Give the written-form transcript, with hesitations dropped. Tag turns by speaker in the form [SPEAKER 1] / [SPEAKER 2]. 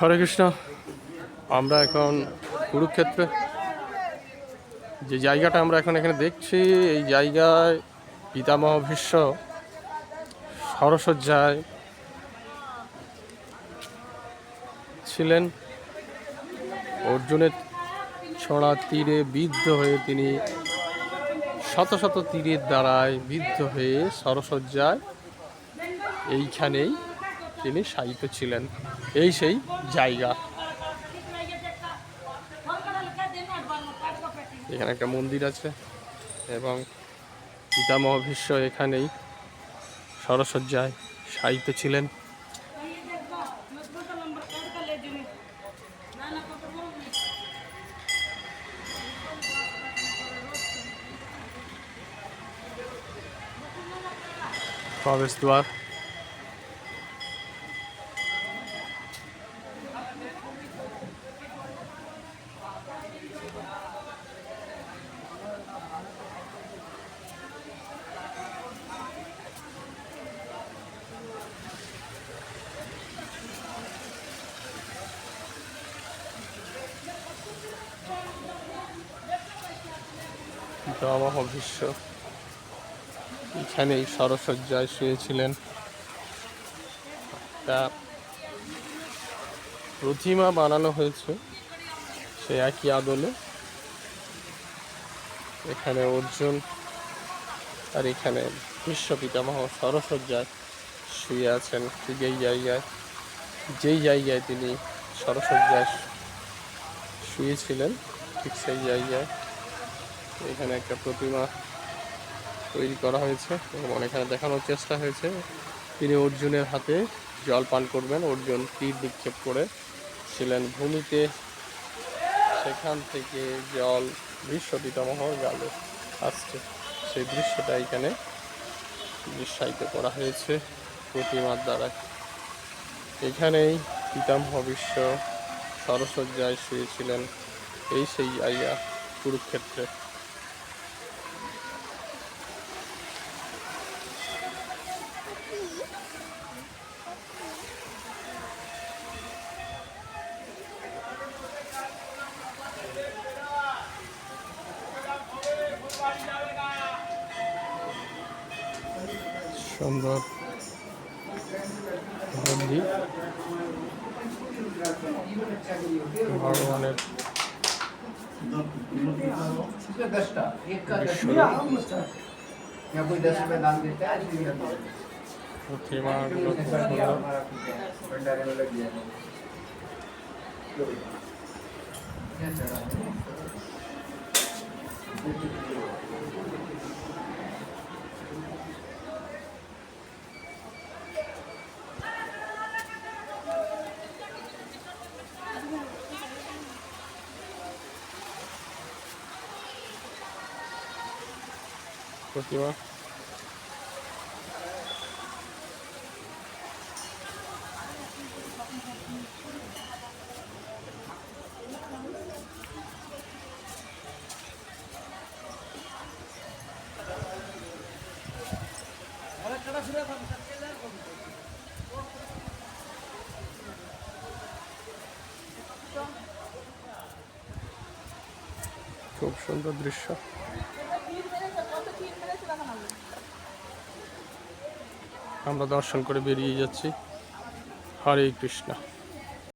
[SPEAKER 1] হরে কৃষ্ণ। আমরা এখন কুরুক্ষেত্রে যে জায়গাটা আমরা এখন এখানে দেখছি, এই জায়গায় পিতামহ ভীষ্ম শরশয্যায় ছিলেন। অর্জুনের ছড়া তীরে বিদ্ধ হয়ে তিনি শত শত তীরের দ্বারায় বিদ্ধ হয়ে শরশয্যায় এইখানেই তিনি শায়িত ছিলেন। এই সেই জায়গা। এখানে একটা মন্দির আছে এবং পিতামহ ভীষ্ম এখানেই শরশয্যায় শায়িত ছিলেন। প্রবেশ দ্বার। পিতামহ ভীষ্ম এখানেই শরশয্যায় শুয়েছিলেন। একটা প্রতিমা বানানো হয়েছে সে একই আদলে। এখানে অর্জুন আর এখানে ভীষ্ম পিতামহ শরশয্যায় শুয়ে আছেন। ঠিক যেই জায়গায় তিনি শরশয্যায় শুয়েছিলেন ঠিক সেই জায়গায় এখানে একটা প্রতিমা তৈরি করা হয়েছে এবং এখানে দেখানোর চেষ্টা হয়েছে তিনি অর্জুনের হাতে জল পান করবেন। অর্জুন তীর নিক্ষেপ করে ছিলেন ভূমিতে, সেখান থেকে জল ভীষ্ম পিতামহর গালে আসছে। সেই দৃশ্যটা এখানে দৃশ্যায়িত করা হয়েছে প্রতিমার দ্বারা। এখানেই পিতামহ ভীষ্ম শরশয্যায় শুয়েছিলেন। এই সেই জায়গা কুরুক্ষেত্রে। সুন্দর মন্দির, ভগবানের প্রতিমা প্রতিমা খুব সুন্দর দৃশ্য। আমরা দর্শন করে বেরিয়ে যাচ্ছি। হরে কৃষ্ণ।